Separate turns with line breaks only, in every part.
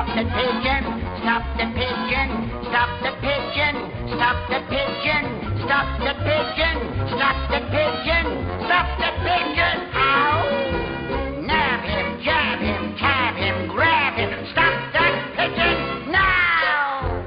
Stop the pigeon, stop the pigeon, stop the pigeon, stop the pigeon, stop the pigeon, stop the pigeon, stop the pigeon. Ow! Nab him, jab him, tab him, grab him, stop that pigeon now!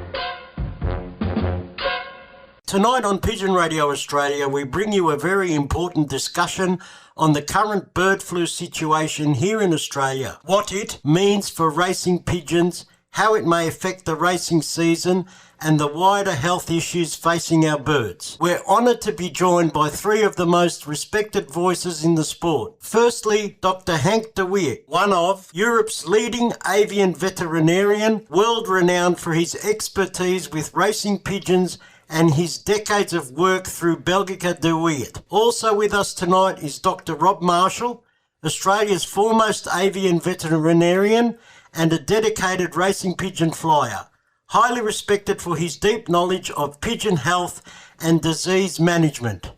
Tonight on Pigeon Radio Australia, we bring you a very important discussion on the current bird flu situation here in Australia, what it means for racing pigeons, how it may affect the racing season, and the wider health issues facing our birds. We're honoured to be joined by three of the most respected voices in the sport. Firstly, Dr. Henk de Weerd, one of Europe's leading avian veterinarian, world-renowned for his expertise with racing pigeons and his decades of work through Belgica de Weerd. Also with us tonight is Dr. Rob Marshall, Australia's foremost avian veterinarian and a dedicated racing pigeon flyer, highly respected for his deep knowledge of pigeon health and disease management.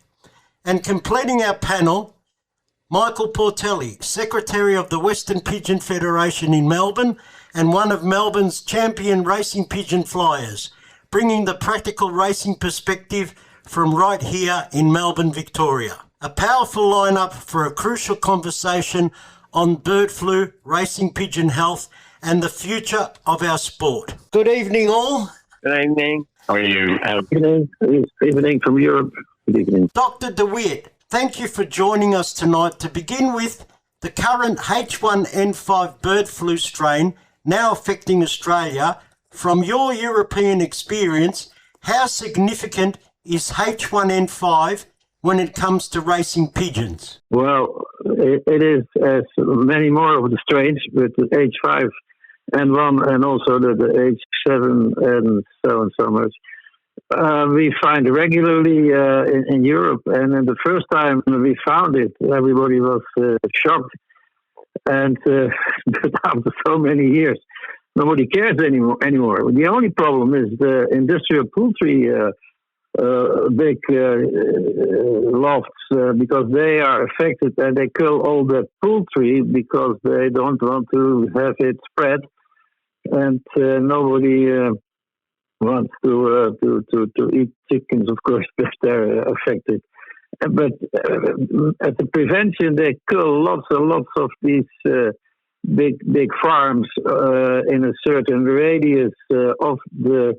And completing our panel, Michael Portelli, Secretary of the Western Pigeon Federation in Melbourne and one of Melbourne's champion racing pigeon flyers, bringing the practical racing perspective from right here in Melbourne, Victoria. A powerful lineup for a crucial conversation on bird flu, racing pigeon health, and the future of our sport. Good evening, all.
Good evening. How are you?
Good evening from Europe. Good evening.
Dr. de Weerd, thank you for joining us tonight to begin with the current H1N5 bird flu strain now affecting Australia. From your European experience, how significant is H1N5 when it comes to racing pigeons?
Well, it is as many more of the strains, but the H5N1 and also the H7 and so much. We find regularly in Europe, and then the first time we found it, everybody was shocked. And but after so many years, nobody cares anymore. The only problem is the industrial poultry big lofts because they are affected and they kill all the poultry because they don't want to have it spread, and nobody wants to eat chickens, of course, if they're affected. But at the prevention, they kill lots and lots of these big farms in a certain radius of the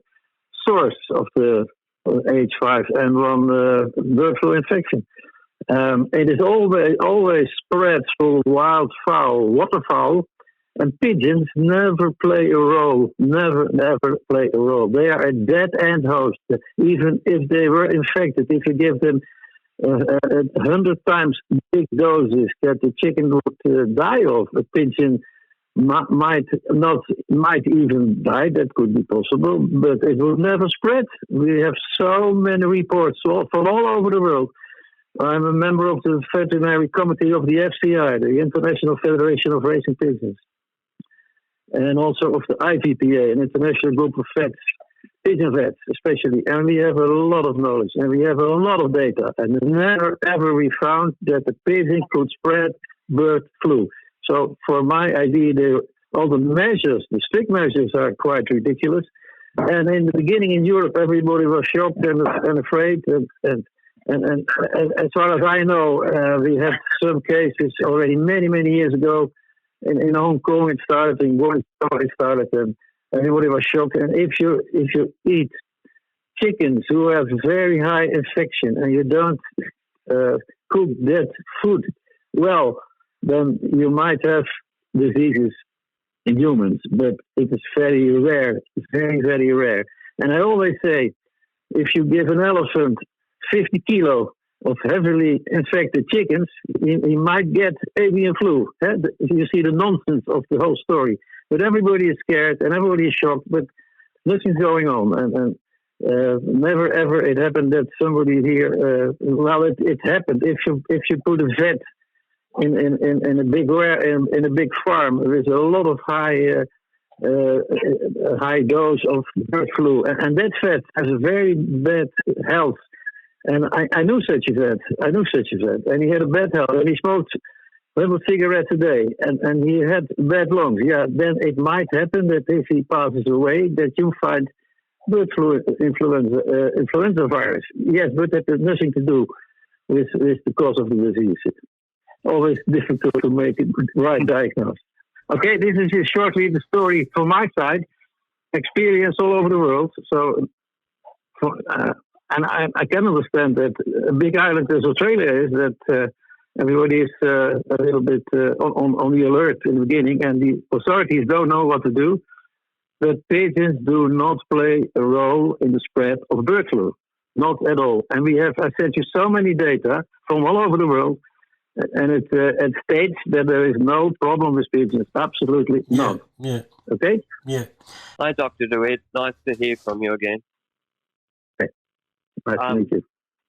source of the H5N1 bird flu infection. It is always spread through wild fowl, waterfowl, and pigeons never play a role. Never play a role. They are a dead-end host. Even if they were infected, if you give them 100 times big doses that the chicken would die of, a pigeon might even die. That could be possible, but it will never spread. We have so many reports from all over the world. I'm a member of the veterinary committee of the FCI, the International Federation of Racing Pigeons, and also of the IVPA, an international group of vets, pigeon vets especially, and we have a lot of knowledge and we have a lot of data, and never ever we found that the pigeon could spread bird flu. So for my idea, all the measures, the strict measures, are quite ridiculous. And in the beginning in Europe, everybody was shocked and afraid. And as far as I know, we had some cases already many years ago. In Hong Kong it started, in Guangzhou it started, and everybody was shocked. And if you eat chickens who have very high infection and you don't cook that food well, then you might have diseases in humans, but it is very rare. It's very rare. And I always say, if you give an elephant 50 kilo of heavily infected chickens, he might get avian flu. You see the nonsense of the whole story. But everybody is scared and everybody is shocked, but nothing's going on. And never ever it happened that somebody here. It happened if you put a vet in a big farm. There is a lot of high dose of bird flu, and that vet has a very bad health. And I knew such a vet. And he had a bad health, and he smoked have a cigarette today, and he had bad lungs. Yeah, then it might happen that if he passes away, that you find bird flu influenza virus. Yes, but that has nothing to do with the cause of the disease. Always difficult to make it right diagnosis. Okay, this is just shortly the story from my side. Experience all over the world. So, and I can understand that a big island as Australia is that everybody is a little bit on the alert in the beginning, and the authorities don't know what to do. But pigeons do not play a role in the spread of bird flu, not at all. And I sent you so many data from all over the world, and it states that there is no problem with pigeons. Absolutely none.
Yeah.
Okay?
Yeah.
Hi, Dr. De Weerd. Nice to hear from you again.
Okay. Nice to meet you.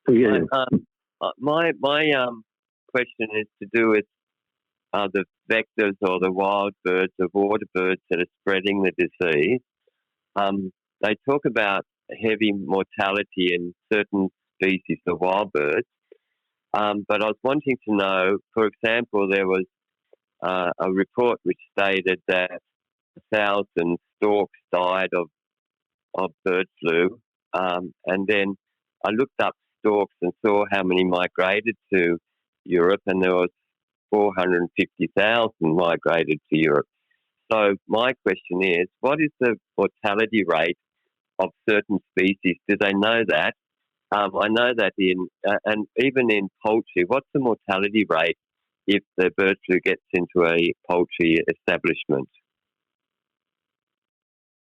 To hear you.
My question is to do with the vectors or the wild birds, the water birds that are spreading the disease. They talk about heavy mortality in certain species of wild birds. But I was wanting to know, for example, there was a report which stated that 1,000 storks died of bird flu. And then I looked up storks and saw how many migrated to Europe, and there was 450,000 migrated to Europe. So my question is, what is the mortality rate of certain species? Do they know that? I know that and even in poultry, what's the mortality rate if the bird flu gets into a poultry establishment?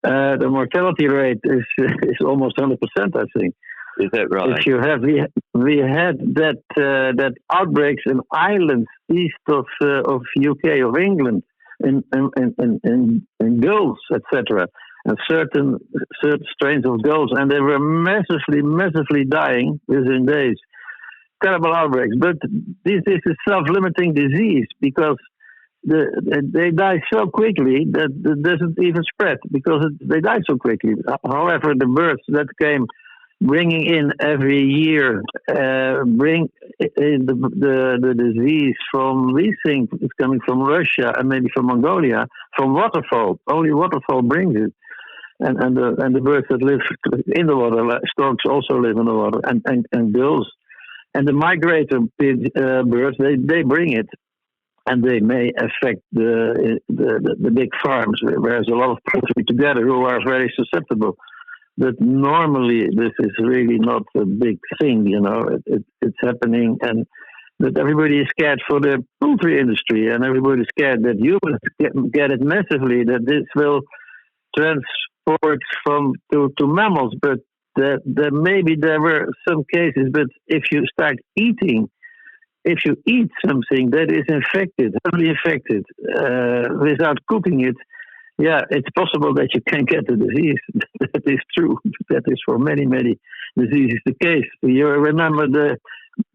The mortality rate is almost 100%, I think.
Is that right?
If you have, we had that outbreaks in islands east of UK, of England, in gulls, etc., and certain strains of gulls, and they were massively dying within days. Terrible outbreaks, but this is a self-limiting disease because they die so quickly that it doesn't even spread because they die so quickly. However, the birds that came bringing in every year bring in the disease from these things. It's coming from Russia and maybe from Mongolia, from waterfowl. Only waterfowl brings it. And the birds that live in the water, like storks, also live in the water, and gulls. And the migrator birds, they bring it, and they may affect the big farms where there's a lot of poultry together who are very susceptible. But normally this is really not a big thing, you know. It's happening, and that everybody is scared for the poultry industry, and everybody's scared that humans get it massively, that this will transport to mammals. But maybe there were some cases, but if you eat something that is infected, heavily infected, without cooking it, yeah, it's possible that you can get the disease. That is true. That is for many diseases the case. You remember the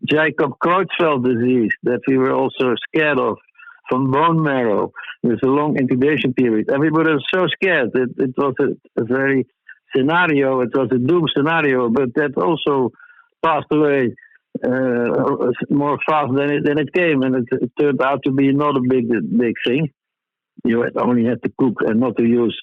Jacob-Creutzfeldt disease that we were also scared of from bone marrow. There's a long incubation period. Everybody was so scared. It was a very scenario. It was a doom scenario, but that also passed away more fast than it came, and it turned out to be not a big thing. You only had to cook and not to use,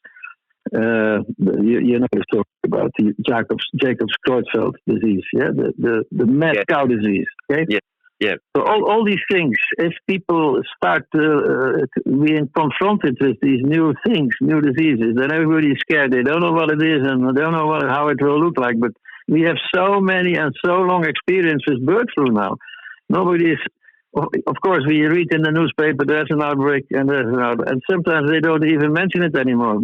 you know the story about the Jacobs-Creutzfeldt disease, yeah, the mad cow disease. Okay.
Yeah. Yeah.
So all these things, if people start being confronted with these new things, new diseases, then everybody is scared. They don't know what it is and they don't know how it will look like. But we have so many and so long experience with bird flu now. Nobody is. Of course, we read in the newspaper there's an outbreak and there's an outbreak, and sometimes they don't even mention it anymore.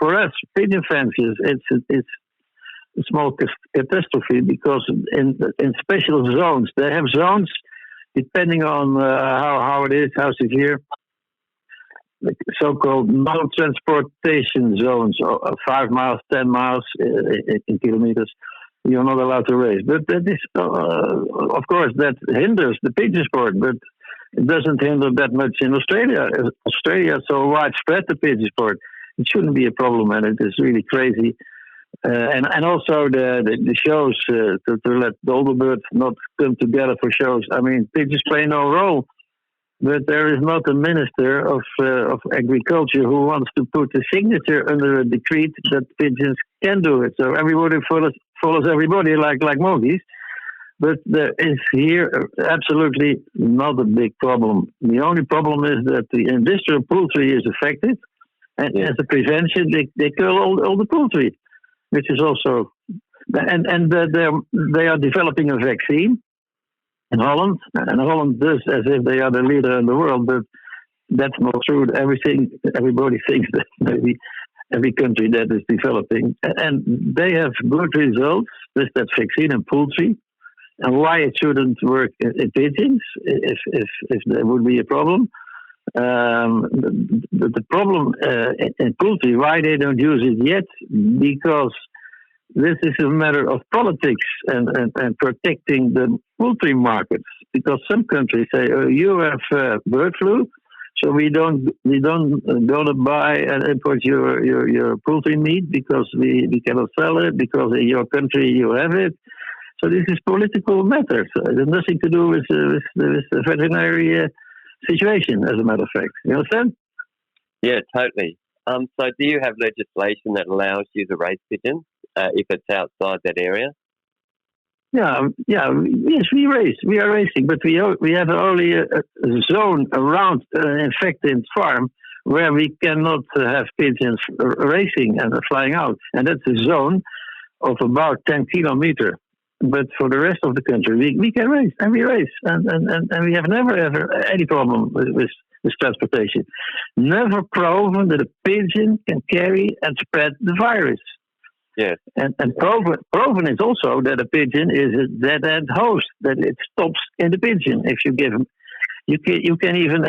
For us, pigeon fanciers, it's a small catastrophe because in special zones, they have zones depending on how it is, how severe. So-called non-transportation zones, 5 miles, 10 miles in kilometers. You're not allowed to raise. But that is, of course, that hinders the pigeon sport, but it doesn't hinder that much in Australia. Australia is so widespread, the pigeon sport. It shouldn't be a problem, and it is really crazy. And also the shows, to let all the birds not come together for shows. I mean, pigeons play no role. But there is not a minister of agriculture who wants to put a signature under a decree that pigeons can do it. So everybody follows everybody like monkeys. But there is here absolutely not a big problem. The only problem is that the industrial poultry is affected. And as a prevention, they kill all the poultry, which is also... And they are developing a vaccine in Holland, and Holland does as if they are the leader in the world, but that's not true. Everybody thinks that maybe every country that is developing, and they have good results with that vaccine in poultry. And why it shouldn't work in pigeons, if there would be a problem. The problem in poultry, why they don't use it yet, because this is a matter of politics and protecting the poultry markets. Because some countries say, "Oh, you have bird flu, so we don't gonna buy and import your poultry meat because we cannot sell it because in your country you have it." So this is political matters. It has nothing to do with the veterinary situation, as a matter of fact. You understand?
Yeah, totally. So do you have legislation that allows you to raise pigeons if it's outside that area?
Yes, we are racing, but we have only a zone around an infected farm where we cannot have pigeons racing and flying out, and that's a zone of about 10 kilometers. But for the rest of the country, we can race, and we race, and we have never ever any problem with transportation. Never proven that a pigeon can carry and spread the virus.
Yes.
And proven is also that a pigeon is a dead-end host, that it stops in the pigeon. If you give him, you can even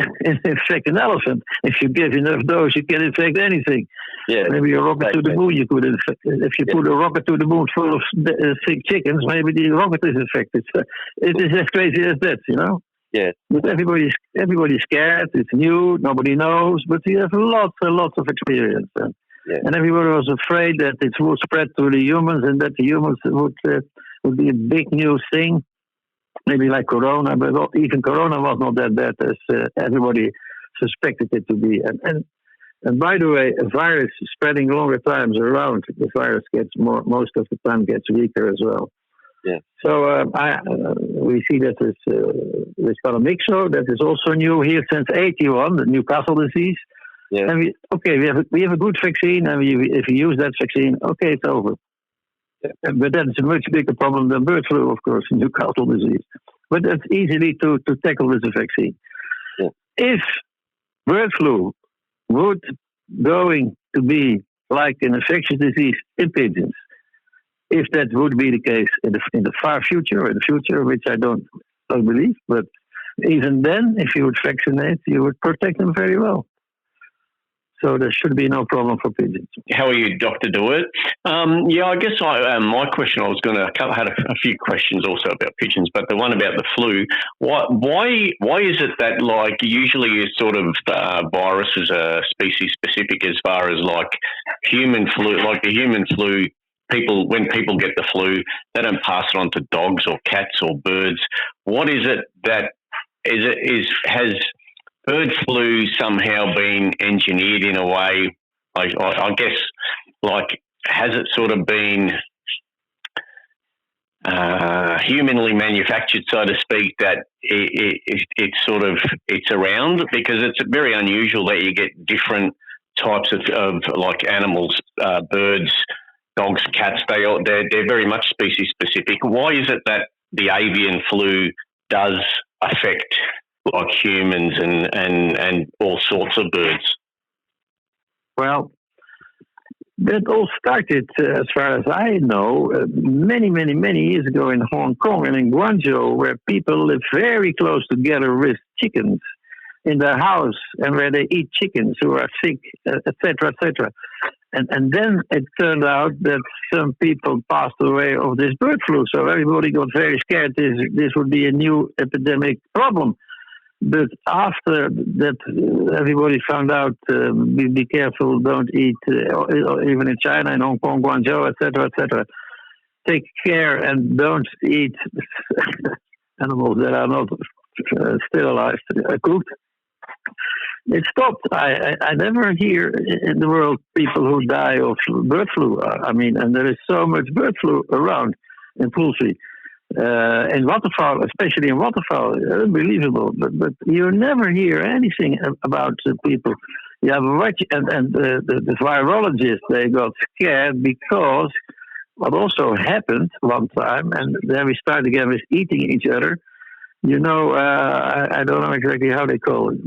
infect an elephant. If you give enough dose, you can infect anything.
Yeah.
Maybe a rocket to the moon, you could infect. If you put a rocket to the moon full of sick chickens, maybe the rocket is infected. So it is as crazy as that, you know?
Yes.
But everybody's scared. It's new. Nobody knows. But we have lots and lots of experience. And everybody was afraid that it would spread to the humans and that the humans would be a big new thing. Maybe like Corona, but even Corona was not that bad as everybody suspected it to be. And by the way, a virus spreading longer times around, the virus gets most of the time gets weaker as well.
Yeah.
So we see that with Paramyxo, that is also new here since '81, the Newcastle disease.
Yeah.
And we have a good vaccine, and if we use that vaccine, okay, it's over. Yeah. But that's a much bigger problem than bird flu, of course, Newcastle disease. But that's easily to tackle with a vaccine.
Yeah.
If bird flu would going to be like an infectious disease in pigeons, if that would be the case in the far future, or in the future, which I don't believe, but even then, if you would vaccinate, you would protect them very well. So there should be no problem for pigeons.
How are you, Dr. de Weerd? I guess my question, I was going to had a few questions also about pigeons, but the one about the flu. Why is it that like usually sort of viruses are species specific as far as like human flu, like the human flu? When people get the flu, they don't pass it on to dogs or cats or birds. What is it that has bird flu somehow been engineered in a way? I guess, like, has it sort of been humanly manufactured, so to speak, that it's around? Because it's very unusual that you get different types of like animals, birds, dogs, cats. They're very much species specific. Why is it that the avian flu does affect like humans and all sorts of birds?
Well, that all started, as far as I know, many years ago in Hong Kong and in Guangzhou, where people live very close together with chickens in their house, and where they eat chickens who are sick, etc., etc. And then it turned out that some people passed away of this bird flu, so everybody got very scared this would be a new epidemic problem. But after that, everybody found out, be careful, don't eat, even in China, in Hong Kong, Guangzhou, etc., etc. Take care and don't eat animals that are not still alive, cooked. It stopped. I never hear in the world people who die of bird flu. I mean, and there is so much bird flu around in poultry. In waterfowl, especially in waterfowl, unbelievable. But you never hear anything about people. Yeah, and the virologists, they got scared because what also happened one time, and then we start again with eating each other. You know, I don't know exactly how they call it.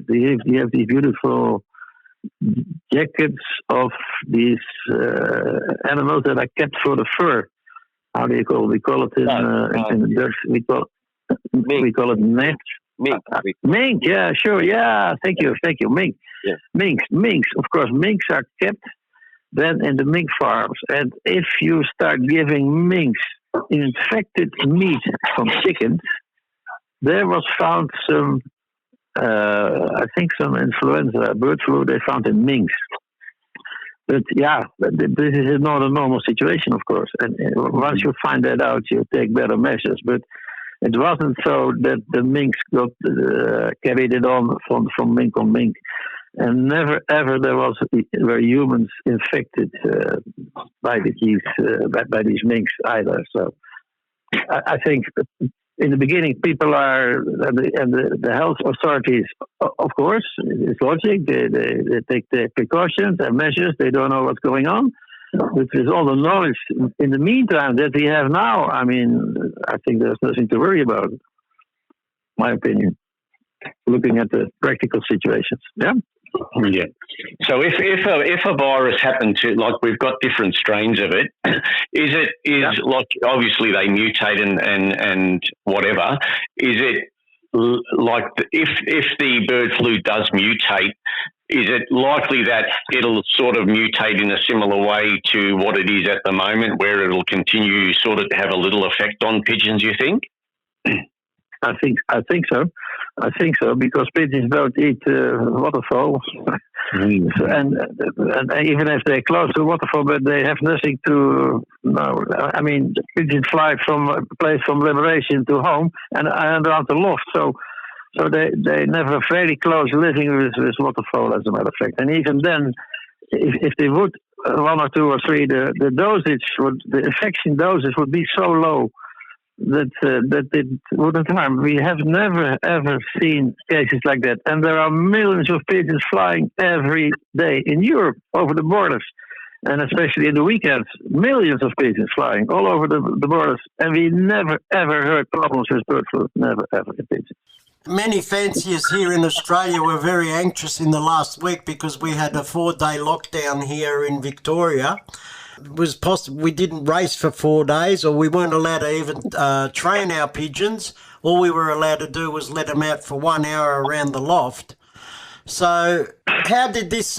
You have these beautiful jackets of these animals that are kept for the fur. How do you call it? We call it in the Dutch. We call it net.
Mink.
Mink. Yeah, sure. Yeah, thank you. Mink.
Yeah.
Minks. Of course, minks are kept then in the mink farms, and if you start giving minks infected meat from chickens, there was found some, I think, some influenza, bird flu. They found in minks. But yeah, this is not a normal situation, of course. And once you find that out, you take better measures. But it wasn't so that the minks got carried it on from mink on mink. And never ever were humans infected by these minks either. So I think in the beginning, people are, and the health authorities, of course, it's logic. They take the precautions and measures. They don't know what's going on. But with all the knowledge in the meantime that we have now, I mean, I think there's nothing to worry about, my opinion, looking at the practical situations. Yeah.
Yeah. So if a virus happened to, like, we've got different strains of it, like, obviously they mutate and whatever, is it like if the bird flu does mutate, is it likely that it'll sort of mutate in a similar way to what it is at the moment, where it'll continue sort of to have a little effect on pigeons, you think?
I think so. Because pigeons don't eat waterfowl, and even if they're close to waterfowl, but they have nothing to. No, I mean, pigeons fly from a place from liberation to home and around the loft, so they never very close living with waterfowl, as a matter of fact. And even then, if they would, one or two or three, the infection dosage would be so low that it wouldn't harm. We have never ever seen cases like that, and there are millions of pigeons flying every day in Europe over the borders, and especially in the weekends, millions of pigeons flying all over the borders, and we never ever heard problems with bird flu. Never ever in pigeons.
Many fanciers here in Australia were very anxious in the last week because we had a 4-day lockdown here in Victoria. It was possible we didn't race for 4 days, or we weren't allowed to even train our pigeons. All we were allowed to do was let them out for 1 hour around the loft. So how did this,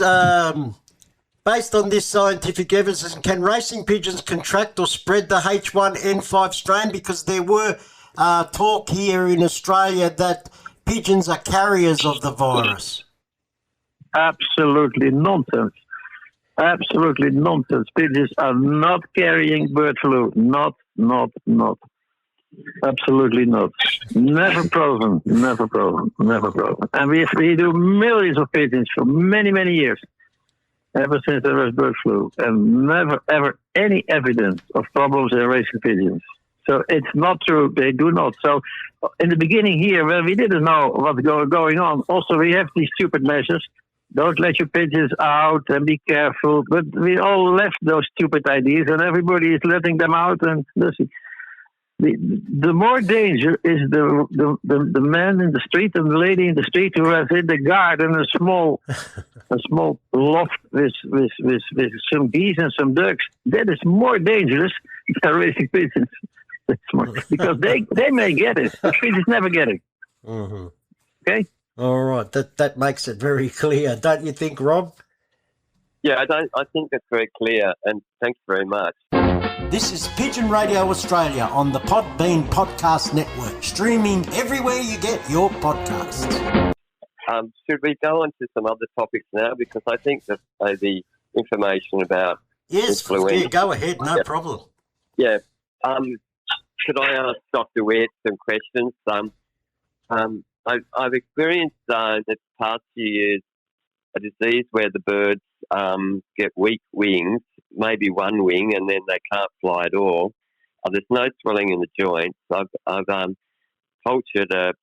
based on this scientific evidence, can racing pigeons contract or spread the H1N5 strain? Because there were talk here in Australia that pigeons are carriers of the virus.
Absolutely nonsense. Absolutely nonsense. Pigeons are not carrying bird flu. Not. Absolutely not. Never proven. And we do millions of pigeons for many, many years, ever since there was bird flu, and never, ever any evidence of problems in racing pigeons. So it's not true. They do not. So in the beginning here, when we didn't know what's going on, also we have these stupid measures. Don't let your pigeons out and be careful. But we all left those stupid ideas, and everybody is letting them out. And listen, the more danger is the man in the street and the lady in the street who has in the garden a small loft with some geese and some ducks. That is more dangerous than raising pigeons. Because they may get it. The pigeons never get it.
Mm-hmm.
Okay.
All right, that makes it very clear, don't you think, Rob?
Yeah, I think that's very clear, and thanks very much.
This is Pigeon Radio Australia on the Podbean Podcast Network, streaming everywhere you get your podcasts.
Should we go on to some other topics now? Because I think that the information about influenza...
Yes, go ahead, no problem.
Yeah. Should I ask Dr. Weerd some questions? I've experienced in the past few years a disease where the birds get weak wings, maybe one wing, and then they can't fly at all. There's no swelling in the joints. I've cultured a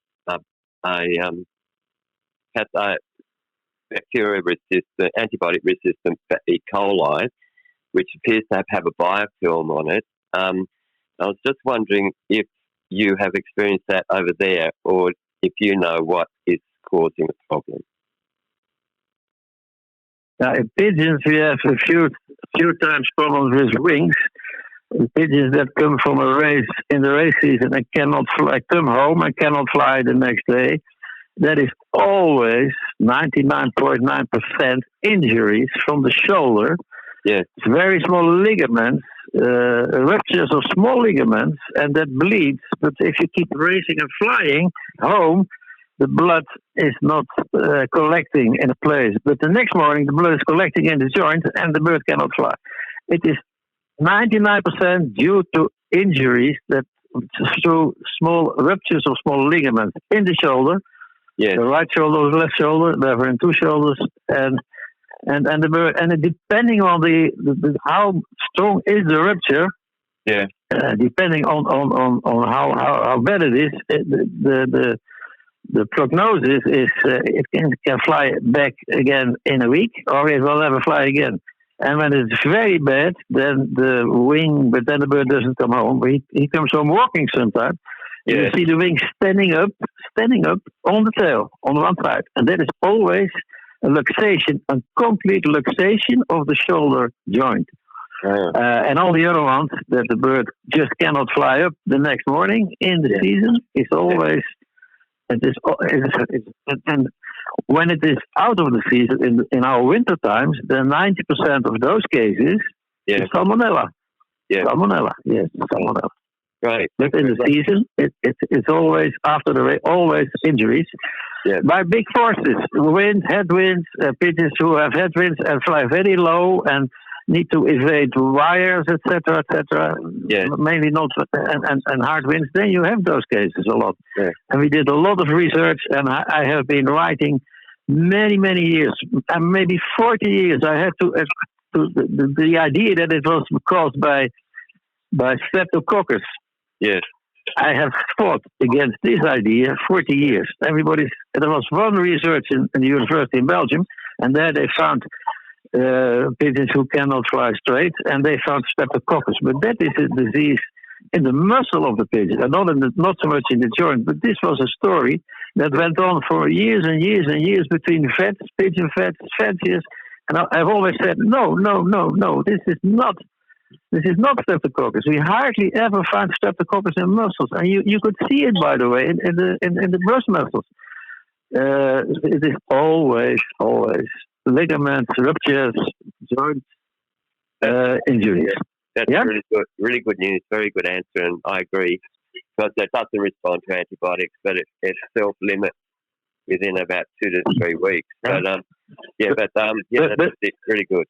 bacteria-resistant, antibiotic-resistant E. coli, which appears to have a biofilm on it. I was just wondering if you have experienced that over there, or if you know what is causing the problem.
Now, in pigeons, we have a few times problems with wings. Pigeons that come from a race in the race season and cannot fly, come home and cannot fly the next day. That is always 99.9% injuries from the shoulder.
Yes.
It's very small ligaments, ruptures of small ligaments, and that bleeds. But if you keep racing and flying home, the blood is not collecting in a place. But the next morning, the blood is collecting in the joint, and the bird cannot fly. It is 99% due to injuries that through small ruptures of small ligaments in the shoulder.
Yes.
The right shoulder or the left shoulder, never in two shoulders, and the bird, and depending on the how strong is the rupture, depending on how bad it is, the prognosis is it can fly back again in a week, or it will never fly again. And when it's very bad, then the bird doesn't come home. He comes home walking sometimes.
Yeah.
You see the wing standing up on the tail, on one side. And that is always a luxation, a complete luxation of the shoulder joint. And all the other ones that the bird just cannot fly up the next morning in the season is always... and when it is out of the season in our winter times, then 90% of those cases is salmonella.
Yeah.
Salmonella, yes, salmonella.
Right.
But in the season, it's always after the rain, always injuries by big forces, wind, headwinds, pigeons who have headwinds and fly very low and need to evade wires, etc., etc.
Yeah.
Mainly not and hard winds. Then you have those cases a lot.
Yeah.
And we did a lot of research, and I have been writing many years, and maybe 40 years. I had to the idea that it was caused by streptococcus.
Yes.
I have fought against this idea 40 years. There was one research in the university in Belgium, and there they found pigeons who cannot fly straight, and they found streptococcus. But that is a disease in the muscle of the pigeon, and not so much in the joint. But this was a story that went on for years and years and years between vets, pigeon vets, fanciers. And I've always said, no, this is not streptococcus. We hardly ever find streptococcus in muscles, and you could see it, by the way, in the breast muscles. It is always ligaments, ruptures, joint injuries.
That's really good news. Very good answer, and I agree. Because it doesn't respond to antibiotics, but it self-limits within about 2 to 3 weeks. But that's really good.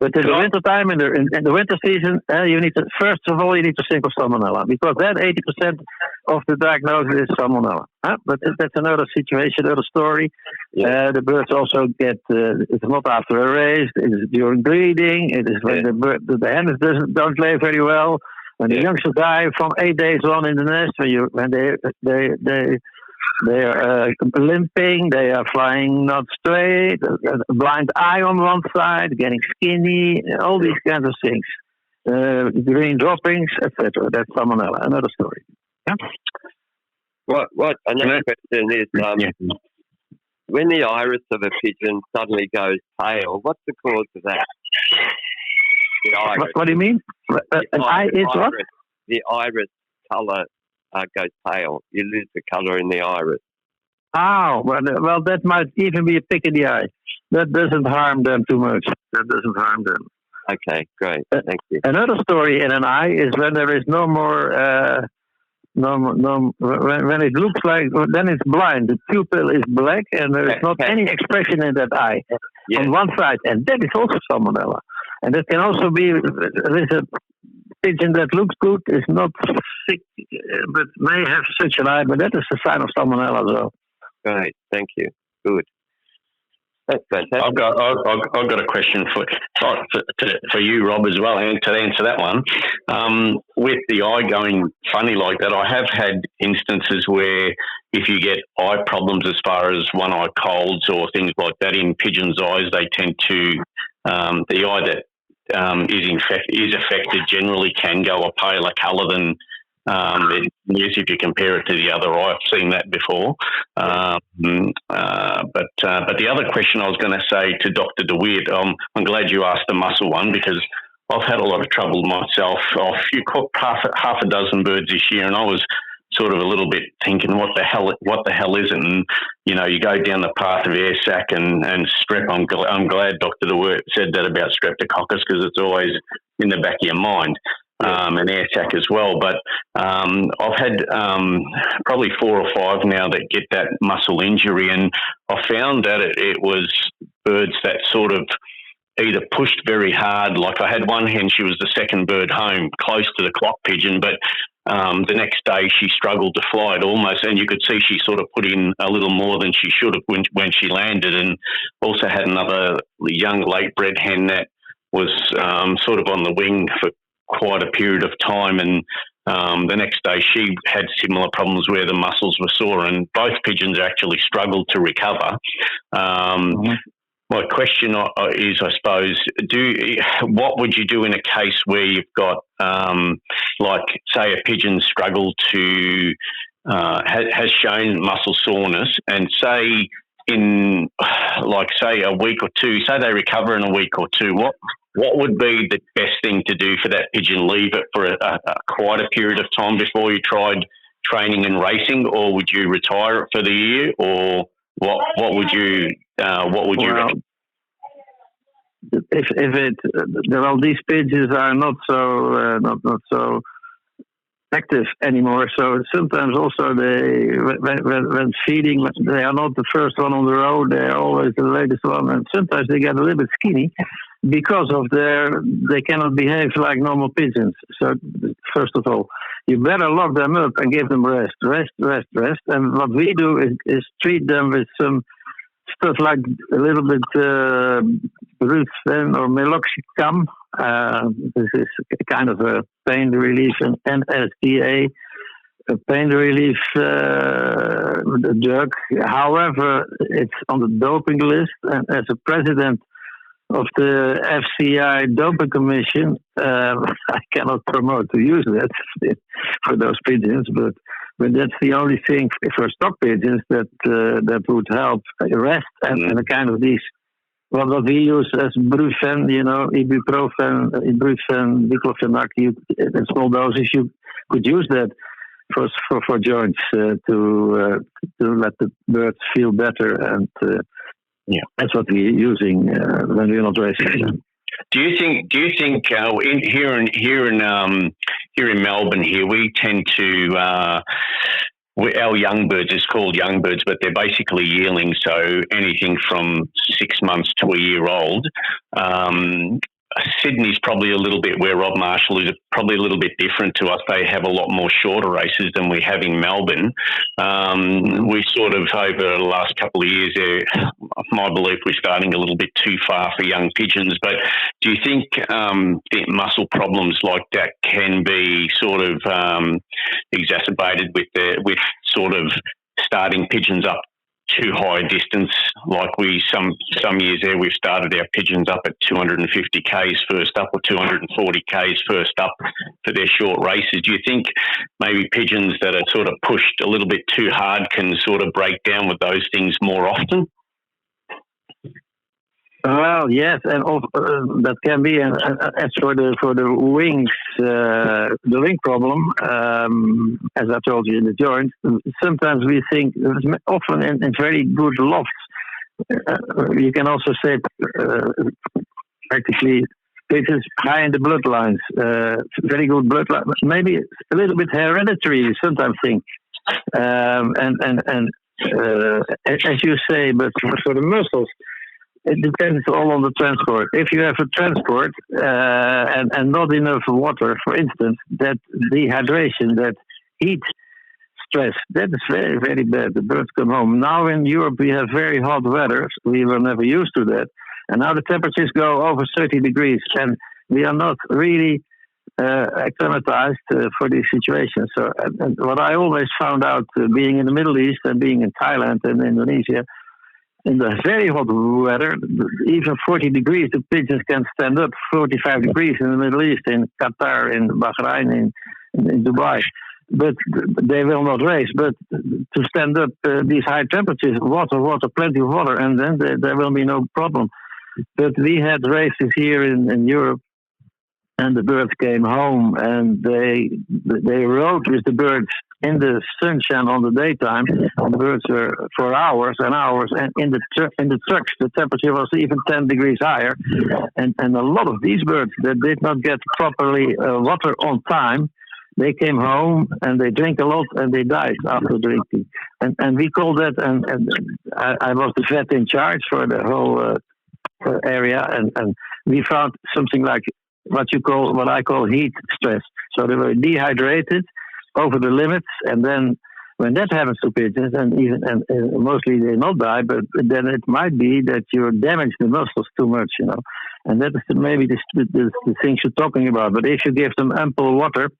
But in the winter time, in the winter season, you need to think of salmonella, because then 80% of the diagnosis is salmonella. But that's another situation, another story. Yeah. The birds also get it's not after a race; it is during breeding. It is when the hens don't lay very well. When the youngsters die from 8 days on in the nest, when they are limping, they are flying not straight, a blind eye on one side, getting skinny, all these kinds of things. Green droppings, etc. That's salmonella. Another story. Yeah.
What another question is, when the iris of a pigeon suddenly goes pale, what's the cause of that? The iris.
What do you mean?
The iris colour goes pale. You lose the colour in the iris.
Oh, well, that might even be a pick in the eye. That doesn't harm them too much.
Okay, great. Thank you.
Another story in an eye is when there is no more, when it looks like, then it's blind. The pupil is black and there is not any expression in that eye on one side. And that is also salmonella. And that can also be, there is a pigeon that looks good, is not sick, but may have such an eye, but that is a sign of salmonella as well.
Right. Thank you. Good. That's fantastic.
I've got a question for you, Rob, as well, and to answer that one. With the eye going funny like that, I have had instances where if you get eye problems as far as one-eye colds or things like that in pigeons' eyes, they tend to the eye that is affected generally can go a paler colour than if you compare it to the other eye. I've seen that before. But the other question I was going to say to Dr. de Weerd, I'm glad you asked the mussel one, because I've had a lot of trouble myself. I've caught half a dozen birds this year, and I was sort of a little bit thinking, what the hell is it? And you go down the path of air sac and strep. I'm glad Dr. de Weerd said that about streptococcus, because it's always in the back of your mind. And air sac as well. But I've had probably 4 or 5 now that get that muscle injury, and I found that it was birds that sort of either pushed very hard. Like I had one hen, she was the second bird home, close to the clock pigeon, but the next day she struggled to fly it almost, and you could see she sort of put in a little more than she should have when she landed. And also had another young late bred hen that was sort of on the wing for quite a period of time, and the next day she had similar problems where the muscles were sore, and both pigeons actually struggled to recover. My question is, I suppose, what would you do in a case where you've got, like, say, a pigeon struggled to has shown muscle soreness, and say in, like, say a week or two, say they recover in a week or two, what would be the best thing to do for that pigeon? Leave it for quite a period of time before you tried training and racing, or would you retire it for the year, or what would you recommend?
Well, these pigeons are not so active anymore. So sometimes also when feeding, they are not the first one on the road. They are always the latest one, and sometimes they get a little bit skinny because of they cannot behave like normal pigeons. So first of all, you better lock them up and give them rest. And what we do is treat them with some stuff like a little bit Brufen or meloxicam. This is kind of a pain relief, and NSDA, a pain relief drug. However, it's on the doping list, and as a president of the FCI Doping Commission, I cannot promote to use that for those pigeons, but that's the only thing for stock pigeons that would help rest and the kind of these. Well, what we use as Brufen, ibuprofen, diclofenac, in small doses, you could use that for joints to let the birds feel better, and that's what we're using when we're not racing.
Do you think here in Melbourne here, we tend to our young birds is called young birds, but they're basically yearlings, so anything from 6 months to a year old. Sydney's probably a little bit, where Rob Marshall is, probably a little bit different to us. They have a lot more shorter races than we have in Melbourne. We sort of, over the last couple of years, my belief, we're starting a little bit too far for young pigeons. But do you think the muscle problems like that can be sort of exacerbated with sort of starting pigeons up too high a distance? Like some years there, we've started our pigeons up at 250 k's first up, or 240 k's first up for their short races. Do you think maybe pigeons that are sort of pushed a little bit too hard can sort of break down with those things more often?
Well, yes, and that can be. And as for the wings, the wing problem, as I told you in the joint, sometimes we think, often in very good lofts, you can also say practically pigeons high in the bloodlines, very good bloodlines, maybe a little bit hereditary. Sometimes think, and as you say, but for the muscles. It depends all on the transport. If you have a transport and not enough water, for instance, that dehydration, that heat stress, that is very, very bad. The birds come home. Now in Europe we have very hot weather. We were never used to that. And now the temperatures go over 30 degrees and we are not really acclimatized for these situations. So and what I always found out being in the Middle East and being in Thailand and Indonesia, in the very hot weather, even 40 degrees, the pigeons can stand up. 45 degrees in the Middle East, in Qatar, in Bahrain, in Dubai. But they will not race. But to stand up these high temperatures, water, plenty of water, and then there will be no problem. But we had races here in Europe, and the birds came home, and they rode with the birds in the sunshine on the daytime. And the birds were for hours and hours, and in the trucks the temperature was even 10 degrees higher. And a lot of these birds that did not get properly water on time, they came home and they drank a lot and they died after drinking. And we call that, and I was the vet in charge for the whole area, and we found something like what I call heat stress. So they were dehydrated over the limits, and then when that happens to pigeons, and mostly they not die, but then it might be that you damage the muscles too much, and that is maybe the things you're talking about. But if you give them ample water,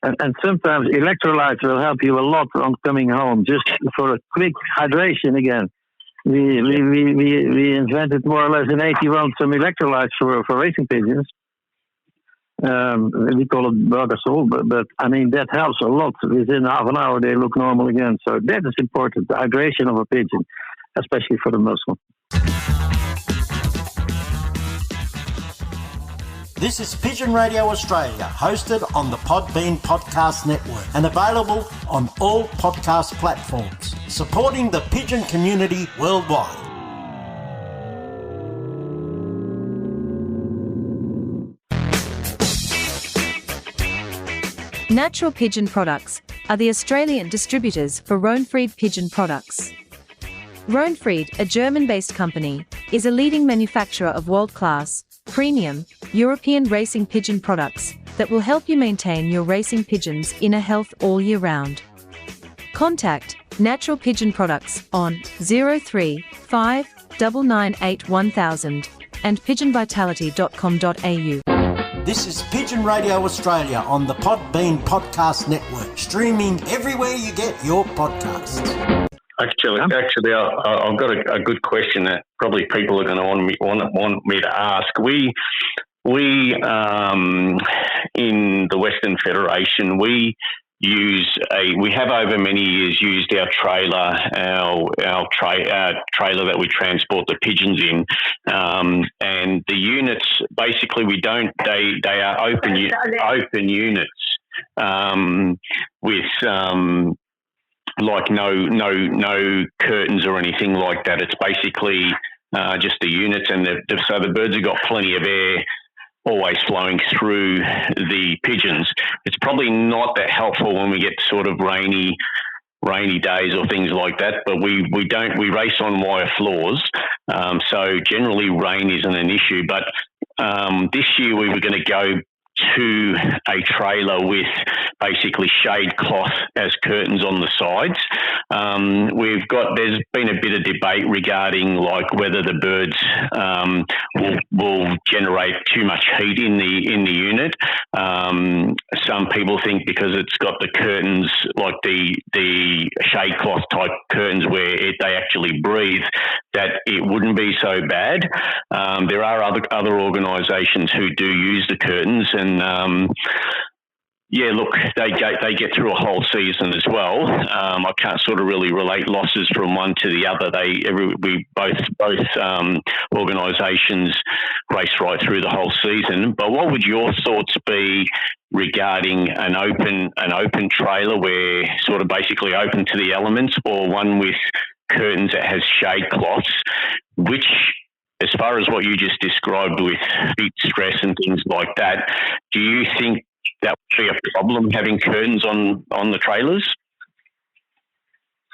and sometimes electrolytes will help you a lot on coming home, just for a quick hydration again. We invented more or less in 81 some electrolytes for racing pigeons. We call it Burgersol, but I mean that helps a lot. Within half an hour they look normal again. So that is important, the hydration of a pigeon, especially for the muscle.
This is Pigeon Radio Australia, hosted on the Podbean Podcast Network and available on all podcast platforms, supporting the pigeon community worldwide.
Natural Pigeon Products are the Australian distributors for Röhnfried Pigeon Products. Röhnfried, a German-based company, is a leading manufacturer of world-class, premium, European racing pigeon products that will help you maintain your racing pigeons' inner health all year round. Contact Natural Pigeon Products on 035 998 1000 and pigeonvitality.com.au.
This is Pigeon Radio Australia on the Podbean Podcast Network, streaming everywhere you get your podcasts.
Actually, I've got a good question that probably people are going to want me to ask. We in the Western Federation, we have over many years used our trailer that we transport the pigeons in, and the units basically they are open units with like no curtains or anything like that. It's basically just the units, and so the birds have got plenty of air always flowing through the pigeons. It's probably not that helpful when we get sort of rainy days or things like that, but we race on wire floors, so generally rain isn't an issue. But this year we were going to go to a trailer with basically shade cloth as curtains on the sides. There's been a bit of debate regarding like whether the birds will generate too much heat in the unit. Some people think because it's got the curtains, like the shade cloth type curtains where they actually breathe, that it wouldn't be so bad. There are other organisations who do use the curtains, and they get through a whole season as well. I can't sort of really relate losses from one to the other. Both organisations race right through the whole season. But what would your thoughts be regarding an open trailer where sort of basically open to the elements, or one with curtains that has shade cloths, which, as far as what you just described with heat stress and things like that, do you think that would be a problem, having curtains on the trailers?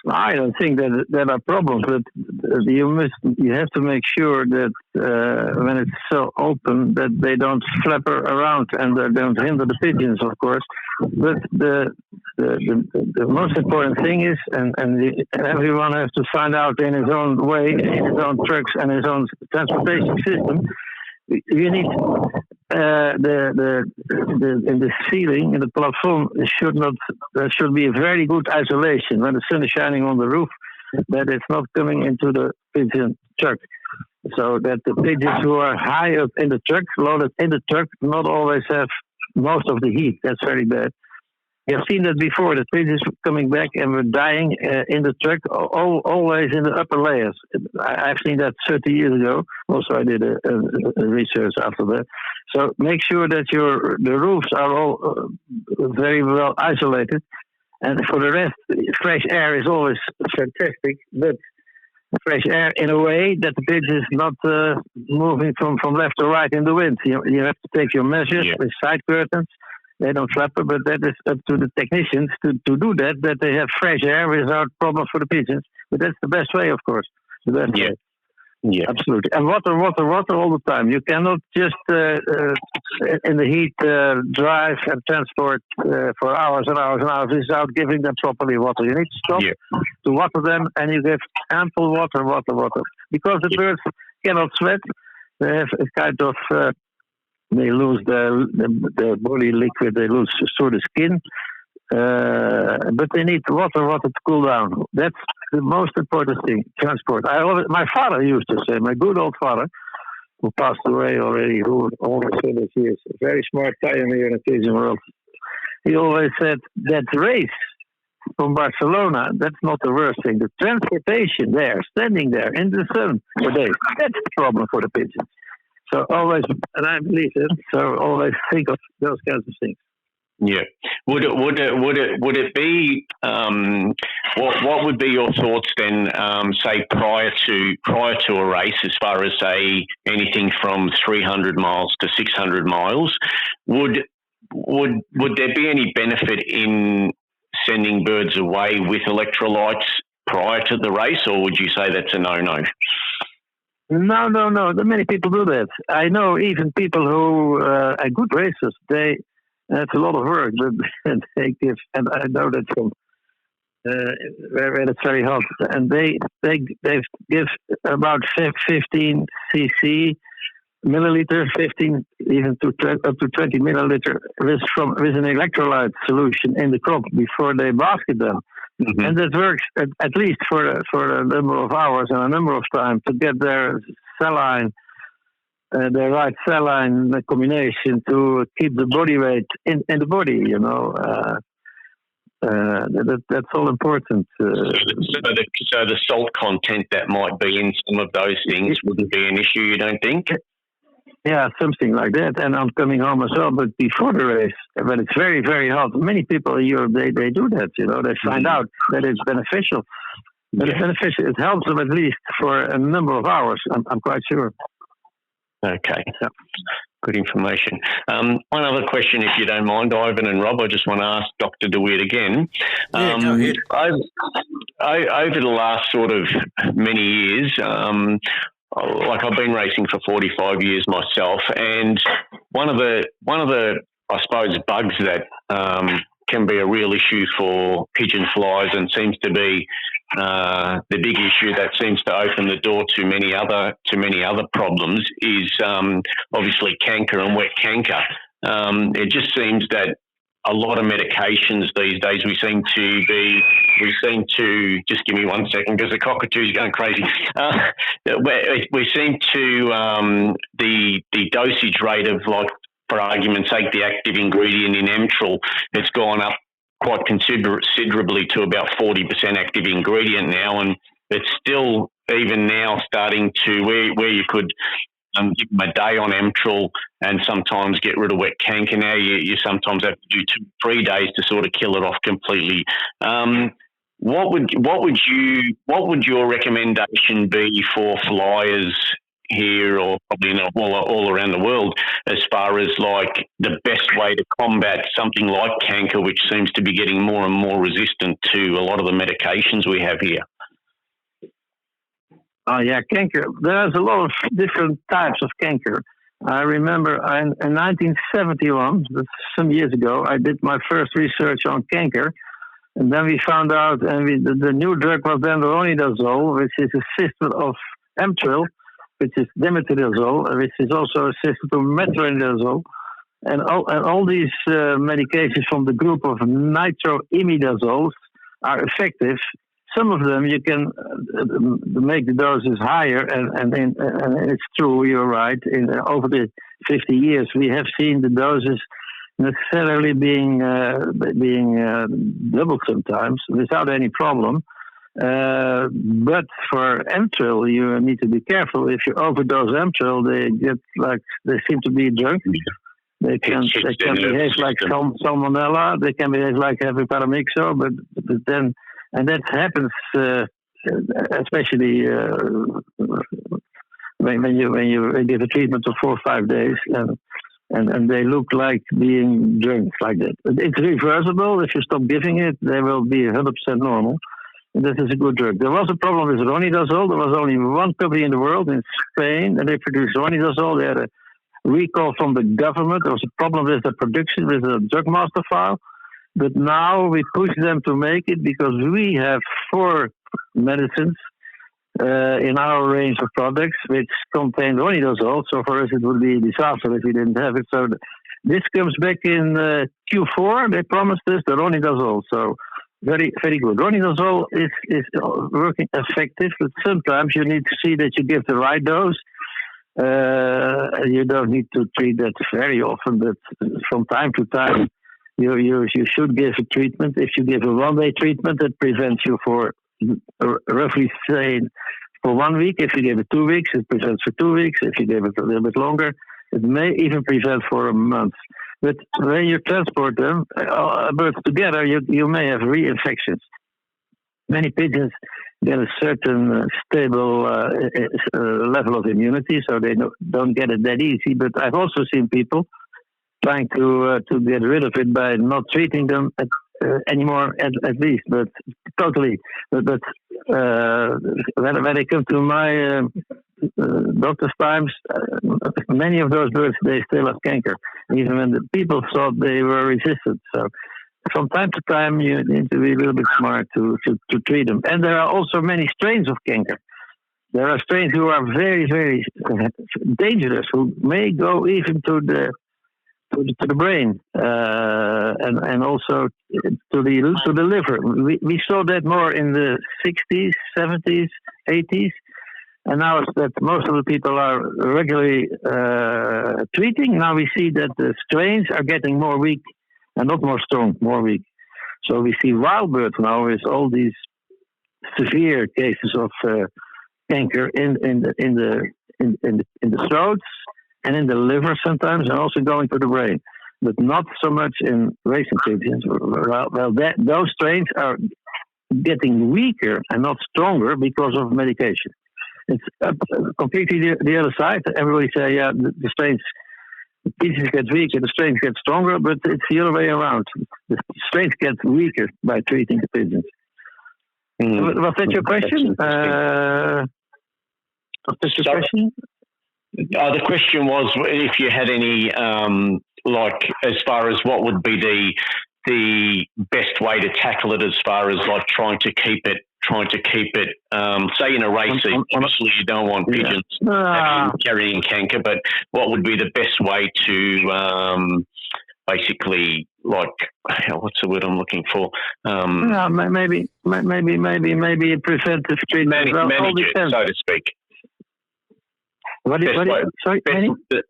I don't think that there are problems, but you have to make sure that when it's so open that they don't flapper around and they don't hinder the pigeons, of course. But the most important thing is, and everyone has to find out in his own way, in his own trucks and his own transportation system. You need in the ceiling, in the platform, there should be a very good isolation when the sun is shining on the roof, that it's not coming into the pigeon truck. So that the pigeons who are high up in the truck, loaded in the truck, not always have most of the heat. That's very bad. We have seen that before. The pigeons were coming back and were dying in the truck, always in the upper layers. I've seen that 30 years ago. Also, I did a research after that. So make sure that the roofs are all very well isolated. And for the rest, fresh air is always fantastic, but fresh air in a way that the pigeon is not moving from left to right in the wind. You have to take your measures with side curtains. They don't flapper, but that is up to the technicians to do that they have fresh air without problems for the pigeons. But that's the best way, of course. The best way. Yeah, absolutely. And water all the time. You cannot just in the heat drive and transport for hours and hours and hours without giving them properly water. You need to stop to water them, and you give ample water. Because the birds cannot sweat. They have a kind of they lose the body liquid. They lose through the skin. But they need water to cool down. That's the most important thing, transport. My father used to say, my good old father, who passed away already, who almost said that he is a very smart pioneer in the pigeon world. He always said that race from Barcelona, that's not the worst thing. The transportation there, standing there in the sun for days, that's the problem for the pigeons. So always, and I believe it, so always think of those kinds of things.
Yeah. Would it be what would be your thoughts then? Say prior to a race, as far as say anything from 300 miles to 600 miles, would there be any benefit in sending birds away with electrolytes prior to the race, or would you say that's a no-no?
No. Many people do that. I know even people who are good racers. That's a lot of work, but they give, and I know that from where it's very hot, and they give about 15 cc milliliter, 15 even up to 20 milliliter with an electrolyte solution in the crop before they basket them. Mm-hmm. And that works at least for a number of hours and a number of times to get their saline. The right saline combination to keep the body weight in the body, that's all important.
So the salt content that might be in some of those things wouldn't be an issue, you don't think?
Yeah, something like that. And I'm coming home as well, but before the race, when it's very, very hot, many people in Europe, they do that, they find out that it's beneficial. It's beneficial. It helps them at least for a number of hours, I'm quite sure.
Okay, good information. One other question, if you don't mind, Ivan and Rob, I just want to ask Dr. de Weerd again.
Go ahead.
Over the last sort of many years, like I've been racing for 45 years myself, and one of the I suppose bugs that can be a real issue for pigeon flies and seems to be the big issue that seems to open the door to many other problems is obviously canker and wet canker. It just seems that a lot of medications these days we seem to just give me 1 second because the cockatoo's going crazy. We seem to the dosage rate of, like, for argument's sake, the active ingredient in Emtril, it's gone up quite considerably to about 40% active ingredient now, and it's still even now starting to where you could give them a day on Emtril and sometimes get rid of wet canker. Now you sometimes have to do 2-3 days to sort of kill it off completely. What would your recommendation be for flyers here, or probably not all around the world, as far as like the best way to combat something like canker, which seems to be getting more and more resistant to a lot of the medications we have here?
Oh, yeah, canker. There's a lot of different types of canker. I remember in 1971, that's some years ago, I did my first research on canker. And then we found out, and the new drug was dendronidazole, which is a sister of Amtril, which is dimetrodazole, which is also a sister to metronidazole. And all these medications from the group of nitroimidazoles are effective. Some of them you can make the doses higher, and it's true, you're right. Over the 50 years, we have seen the doses necessarily being doubled sometimes without any problem. But for Amtril, you need to be careful. If you overdose Amtril, they seem to be drunk. They can behave like salmonella. They can behave like heavy paramyxo, but then. And that happens, especially when you give a treatment of 4 or 5 days, and they look like being drunk like that. It's reversible. If you stop giving it, they will be 100% normal. And this is a good drug. There was a problem with ronidazole. There was only one company in the world, in Spain, and they produced ronidazole. They had a recall from the government. There was a problem with the production, with the drug master file. But now we push them to make it because we have 4 medicines in our range of products which contain ronidazole. So for us it would be a disaster if we didn't have it. So this comes back in Q4. They promised us the ronidazole. So very, very good. Ronidazole is working effective, but sometimes you need to see that you give the right dose. You don't need to treat that very often, but from time to time, you should give a treatment. If you give a one-day treatment, that prevents you for roughly say for 1 week. If you give it 2 weeks, it prevents for 2 weeks. If you give it a little bit longer, it may even prevent for a month. But when you transport them birds together, you may have reinfections. Many pigeons get a certain stable level of immunity, so they don't get it that easy. But I've also seen people trying to get rid of it by not treating them anymore, at least, but totally. But when they come to my doctor's times, many of those birds, they still have canker, even when the people thought they were resistant. So from time to time, you need to be a little bit smart to treat them. And there are also many strains of canker. There are strains who are very, very dangerous, who may go even to the brain, and also to the liver. We saw that more in the 60s, 70s, 80s, and now that most of the people are regularly treating. Now we see that the strains are getting more weak and not more strong, more weak. So we see wild birds now with all these severe cases of canker in the throats and in the liver sometimes, and also going to the brain, but not so much in racing pigeons. Well, those strains are getting weaker and not stronger because of medication. It's completely the other side. Everybody say, yeah, the strains, the pigeons get weaker, the strains get stronger, but it's the other way around. The strains get weaker by treating the pigeons. Was that your question? Was that your question?
The question was if you had any, like, as far as what would be the best way to tackle it, as far as like trying to keep it, say in a race season. Obviously, you don't want pigeons carrying canker, but what would be the best way to basically, like, what's the word I'm looking for?
Maybe preventive treatment.
Manage it, so to speak. The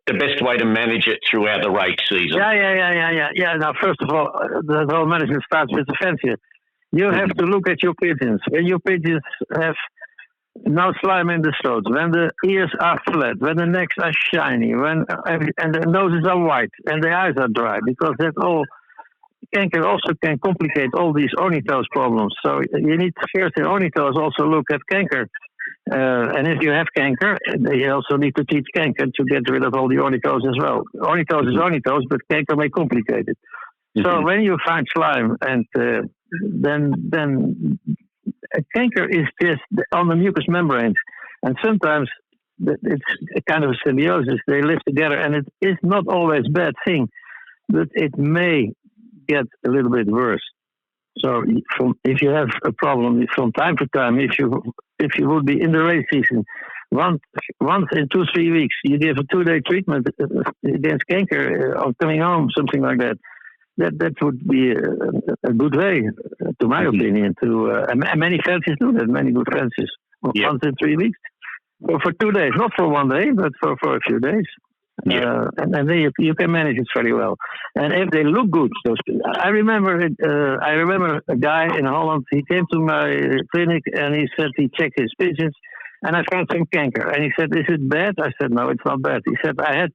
best way to manage it throughout the race season.
Yeah. Now, first of all, the whole management starts with the fancier. You have to look at your pigeons. When your pigeons have no slime in the throat, when the ears are flat, when the necks are shiny, and the noses are white, and the eyes are dry, because that all canker also can complicate all these ornithose problems. So you need to first in ornithose also look at canker. And if you have canker, they also need to treat canker to get rid of all the ornithose as well. Ornithose is ornithose, but canker may complicate it. So when you find slime, and then canker is just on the mucous membranes, and sometimes it's a kind of a symbiosis. They live together, and it is not always a bad thing, but it may get a little bit worse. So if you have a problem from time to time, if you would be in the race season, once in 2-3 weeks, you give a 2-day treatment against canker on coming home, something like that. That would be a good way, to my opinion. And many fanciers do that. Many good fanciers once in 3 weeks, for 2 days, not for 1 day, but for a few days. And then you can manage it very well. And if they look good, I remember a guy in Holland. He came to my clinic and he said he checked his pigeons, and I found some canker. And he said, "Is it bad?" I said, "No, it's not bad." He said, "I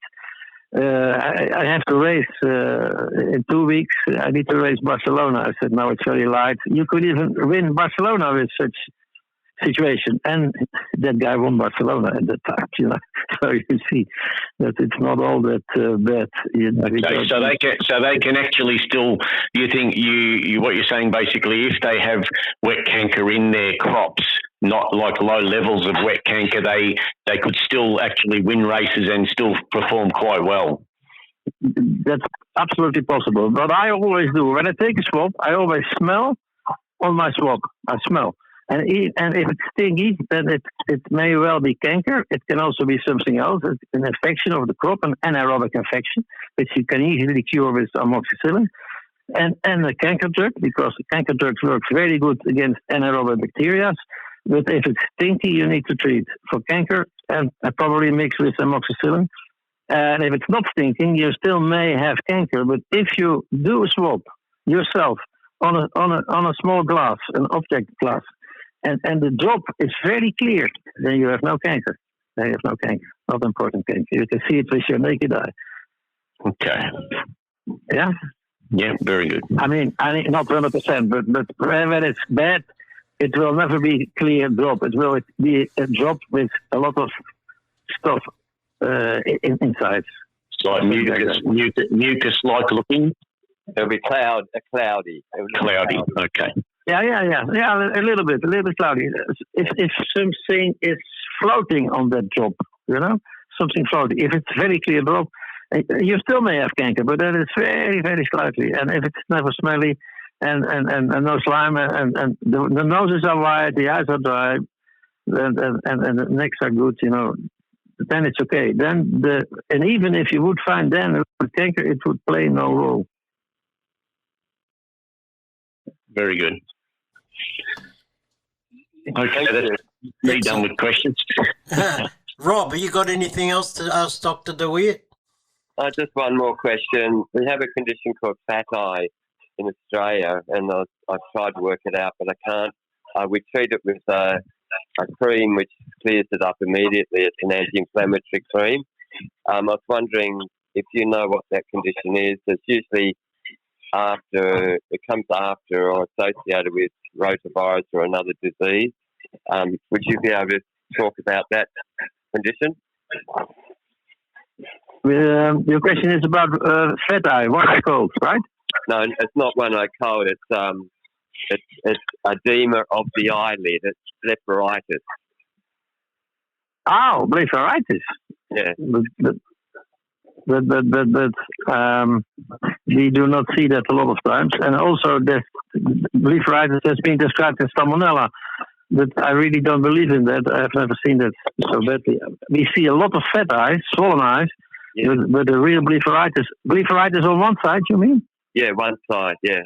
have to race in 2 weeks. I need to race Barcelona." I said, "No, it's very light. You could even win Barcelona with such situation." And that guy won Barcelona at that time, So you see that it's not all that bad.
Okay, so they can actually still. You think what you're saying basically, if they have wet canker in their crops, not like low levels of wet canker, they could still actually win races and still perform quite well.
That's absolutely possible. But I always do, when I take a swab, I always smell on my swab. I smell. And if it's stinky, then it may well be canker. It can also be something else. It's an infection of the crop, an anaerobic infection, which you can easily cure with amoxicillin. And a canker drug, because the canker drugs work very good against anaerobic bacteria. But if it's stinky, you need to treat for canker and probably mix with amoxicillin. And if it's not stinking, you still may have canker. But if you do a swab yourself on a small glass, an object glass, and the drop is very clear, then you have no canker. Then you have no canker, not important canker. You can see it with your naked eye.
Okay.
Yeah?
Yeah, very good.
I mean not 100%, but when it's bad, it will never be clear drop. It will be a drop with a lot of stuff inside.
It's like mucus-like looking.
It'll be cloudy.
Cloudy, okay.
Yeah, a little bit cloudy. If something is floating on that drop, something floating. If it's very clear drop, you still may have canker, but that is very, very slightly. And if it's never smelly and no slime, and the noses are white, the eyes are dry, and the necks are good, then it's okay. And even if you would find then a canker, it would play no role.
Very good. Okay, that's me done with questions.
Rob, have you got anything else to ask Dr. de Weerd?
Just one more question. We have a condition called fat eye in Australia, and I've tried to work it out, but I can't. We treat it with a cream which clears it up immediately. It's an anti-inflammatory cream. I was wondering if you know what that condition is. It's usually it comes after or associated with rotavirus or another disease. Would you be able to talk about that condition?
Your question is about fat eye, what I call, right?
No, it's not one I called. It's edema of the eyelid. It's blepharitis.
Oh, blepharitis.
Yeah.
But we do not see that a lot of times. And also that blepharitis has been described as salmonella, but I really don't believe in that. I've never seen that so badly. We see a lot of fat eyes, swollen eyes,
yeah.
but the real blepharitis on one side, you mean?
Yeah, one side, yeah.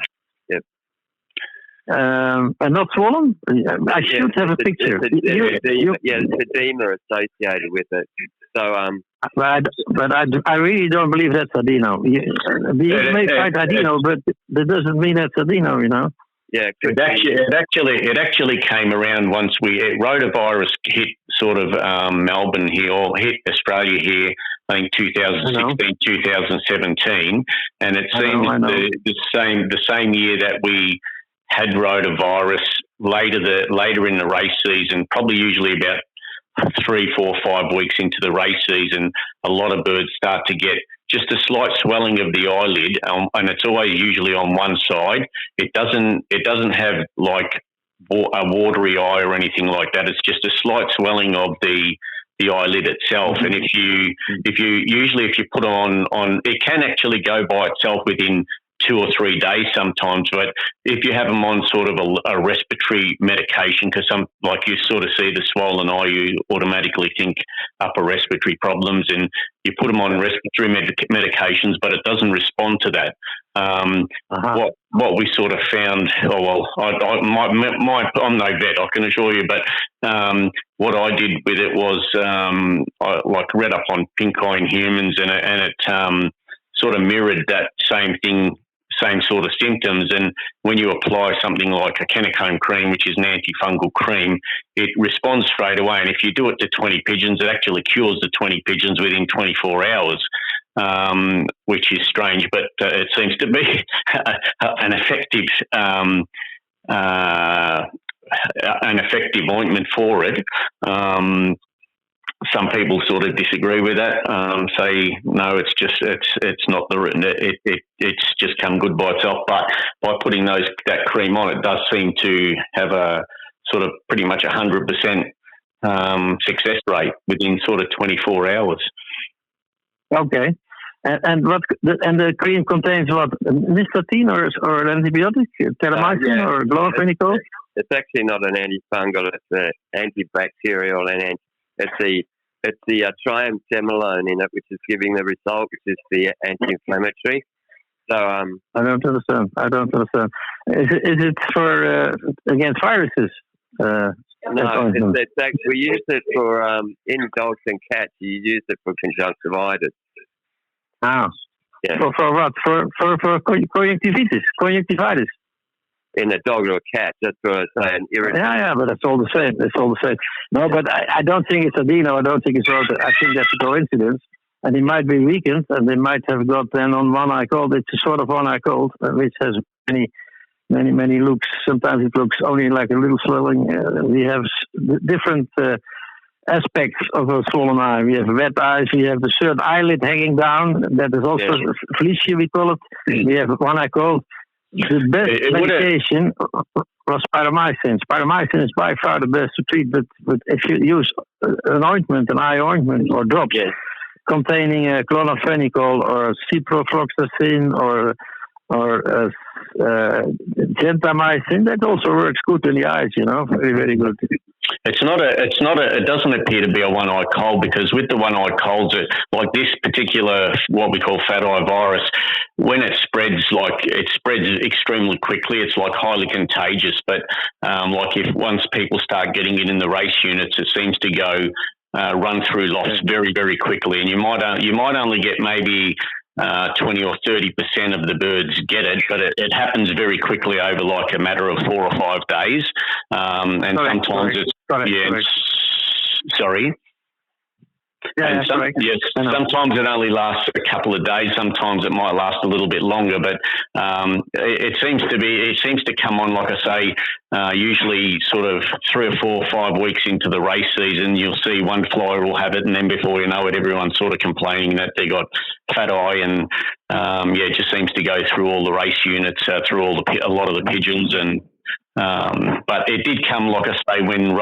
And not swollen? I should have a picture.
It's edema associated with it. So,
but I really don't believe that's adeno. We may find adeno, but that doesn't mean that's adeno,
Yeah,
it actually came around once rotavirus hit sort of Melbourne here, or hit Australia here, I think 2016, 2017, and it seems the same year that we had rotavirus later in the race season, probably usually about 3, 4, 5 weeks into the race season, a lot of birds start to get just a slight swelling of the eyelid, and it's always usually on one side. It doesn't have like a watery eye or anything like that. It's just a slight swelling of the eyelid itself. And if you put on, it can actually go by itself within 2 or 3 days sometimes, but if you have them on sort of a respiratory medication, because like you sort of see the swollen eye, you automatically think upper respiratory problems, and you put them on respiratory medications, but it doesn't respond to that. What we sort of found, I'm no vet, I can assure you, but what I did with it was I read up on pink eye in humans, and it sort of mirrored that same thing, same sort of symptoms. And when you apply something like a Kennicomb cream, which is an antifungal cream, it responds straight away. And if you do it to 20 pigeons, it actually cures the 20 pigeons within 24 hours, which is strange, but it seems to be an effective ointment for it. Some people sort of disagree with that. Say no, it's not it's just come good by itself. But by putting that cream on, it does seem to have a sort of pretty much 100% success rate within sort of 24 hours.
Okay, and the cream contains what? Nystatin or an antibiotic, terramycin or chlorphenicol?
It's actually not an antifungal. It's an antibacterial and it's the triamcinolone in it, which is giving the result, which is the anti-inflammatory. So
I don't understand. Is it for against viruses?
No, we use it for in dogs and cats. You use it for conjunctivitis.
Ah,
yeah.
For what? For conjunctivitis.
In a dog or a cat, that's what I say.
Yeah, but it's all the same. No, but I don't think it's adeno. I don't think it's rota. I think that's a coincidence. And he might be weakened, and they might have got then on one eye cold. It's a sort of one eye cold, which has many looks. Sometimes it looks only like a little swelling. We have different aspects of a swollen eye. We have wet eyes. We have the third eyelid hanging down. That is also fleecia, we call it. We have one eye cold. The best medication was sparomycin. Sparomycin is by far the best to treat, but if you use an eye ointment or drops containing chlorphenicol or ciprofloxacin or gentamicin, that also works good in the eyes. Very, very good.
It doesn't appear to be a one-eye cold, because with the one-eye colds, like this particular, what we call fat eye virus, when it spreads extremely quickly. It's like highly contagious, but like if once people start getting it in the race units, it seems to go run through lots very, very quickly. And you might only get maybe 20 or 30% of the birds get it, but it happens very quickly over like a matter of 4 or 5 days. And sometimes sorry.
Yeah,
sometimes it only lasts a couple of days. Sometimes it might last a little bit longer, but it seems to come on, like I say, usually sort of 3 or 4 or 5 weeks into the race season. You'll see one flyer will have it, and then before you know it, everyone's sort of complaining that they got fat eye, and it just seems to go through all the race units, through a lot of the pigeons, and. But it did come, like I say, when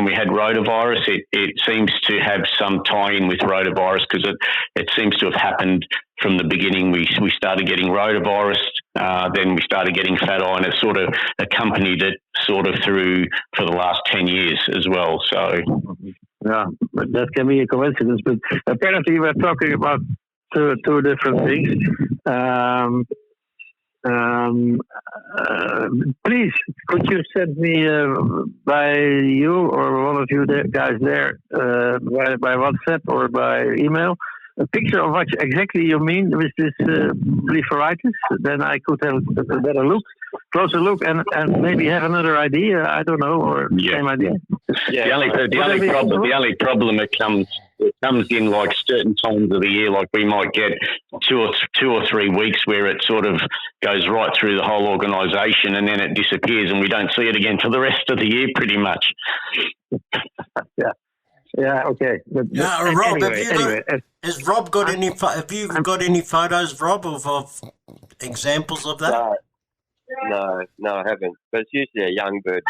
we had rotavirus, it seems to have some tie-in with rotavirus, because it seems to have happened from the beginning. We started getting rotavirus, then we started getting fat eye, and it's sort of accompanied it sort of through for the last 10 years as well. So,
yeah, but that can be a coincidence. But apparently, we're talking about two different things. Please, could you send me by you or one of you guys there by WhatsApp or by email a picture of what exactly you mean with this blepharitis? Then I could have a closer look, and maybe have another idea. I don't know, or same idea.
Yeah. The only problem it comes in like certain times of the year. Like we might get 2 or 3 weeks where it sort of goes right through the whole organisation, and then it disappears, and we don't see it again for the rest of the year, pretty much.
Yeah, okay. But
Rob,
anyway,
has Rob got have you got any photos, Rob, of examples of that?
No, I haven't. But it's usually a young bird.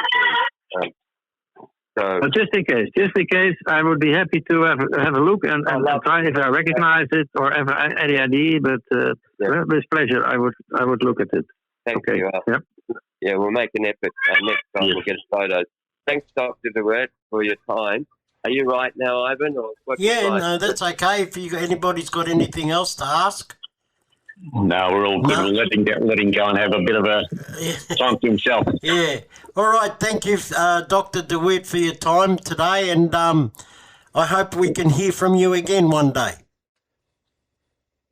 So
just in case, I would be happy to have a look and try if I recognize it or have any idea. But with pleasure, I would look at it.
Thank you. Yeah, we'll make an effort next time. We'll get photos. Thanks, Dr. de Weerd, for your time. Are you right now, Ivan? Or
no, that's okay. If anybody's got anything else to ask.
No, we're all good.
No.
Let him go and have a bit of a time to himself.
Yeah. All right. Thank you, Dr. de Weerd, for your time today, and I hope we can hear from you again one day.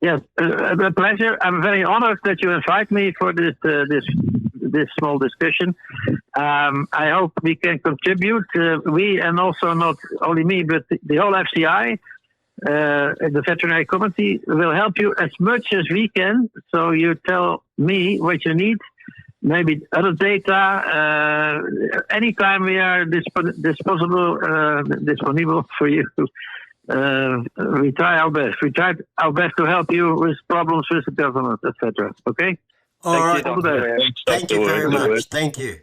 Yes, a pleasure. I'm very honored that you invite me for this small discussion. I hope we can contribute. We, and also not only me, but the whole FCI. The veterinary committee will help you as much as we can. So you tell me what you need, maybe other data. Anytime we are disponible for you. We try our best. We try our best to help you with problems with the government, etc. Okay.
All right.
All the best.
Thank you very much. Thank you.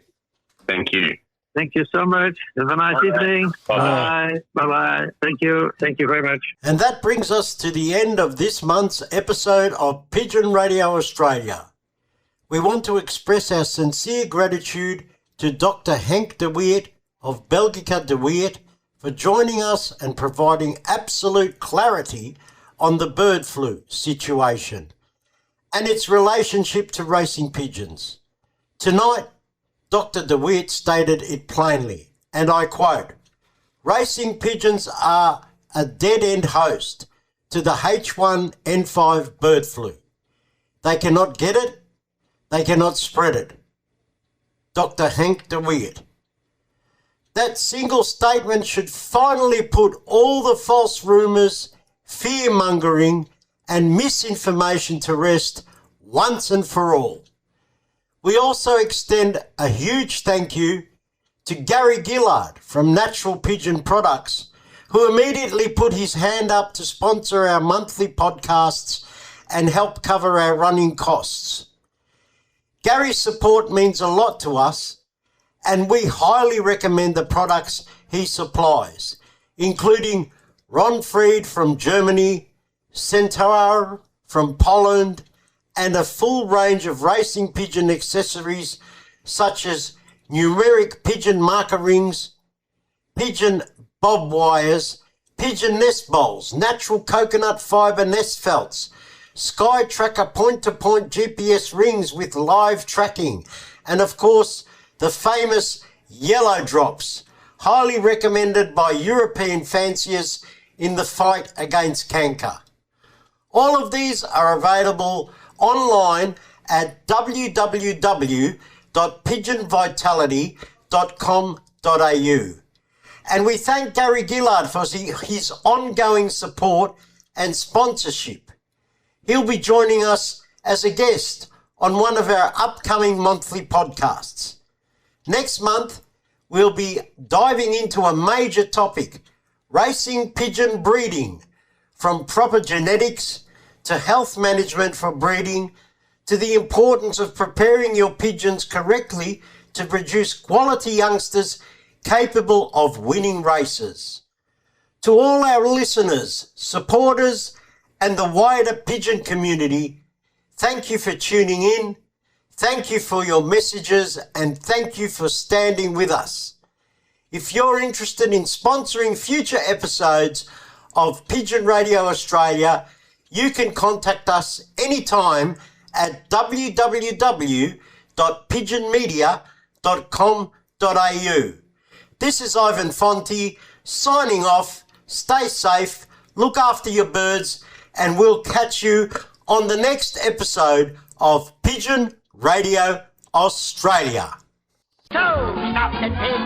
Thank you.
Thank you so much. Have a nice evening. Bye. Bye-bye. Thank you. Thank you very much.
And that brings us to the end of this month's episode of Pigeon Radio Australia. We want to express our sincere gratitude to Dr. Henk de Weerd of Belgica de Weerd for joining us and providing absolute clarity on the bird flu situation and its relationship to racing pigeons. Tonight, Dr. de Weerd stated it plainly, and I quote, "Racing pigeons are a dead-end host to the H1N5 bird flu. They cannot get it, they cannot spread it." Dr. Henk de Weerd. That single statement should finally put all the false rumours, fear-mongering and misinformation to rest once and for all. We also extend a huge thank you to Gary Gillard from Natural Pigeon Products, who immediately put his hand up to sponsor our monthly podcasts and help cover our running costs. Gary's support means a lot to us, and we highly recommend the products he supplies, including Ron Fried from Germany, Centaur from Poland, and a full range of racing pigeon accessories such as numeric pigeon marker rings, pigeon bob wires, pigeon nest bowls, natural coconut fibre nest felts, Sky Tracker point-to-point GPS rings with live tracking, and of course the famous yellow drops, highly recommended by European fanciers in the fight against canker. All of these are available online at www.pigeonvitality.com.au. And we thank Gary Gillard for his ongoing support and sponsorship. He'll be joining us as a guest on one of our upcoming monthly podcasts. Next month, we'll be diving into a major topic, racing pigeon breeding, from proper genetics to health management for breeding, to the importance of preparing your pigeons correctly to produce quality youngsters capable of winning races. To all our listeners, supporters, and the wider pigeon community, thank you for tuning in, thank you for your messages, and thank you for standing with us. If you're interested in sponsoring future episodes of Pigeon Radio Australia, you can contact us anytime at www.pigeonmedia.com.au. This is Ivan Fonte signing off. Stay safe, look after your birds, and we'll catch you on the next episode of Pigeon Radio Australia.
So, stop the pig.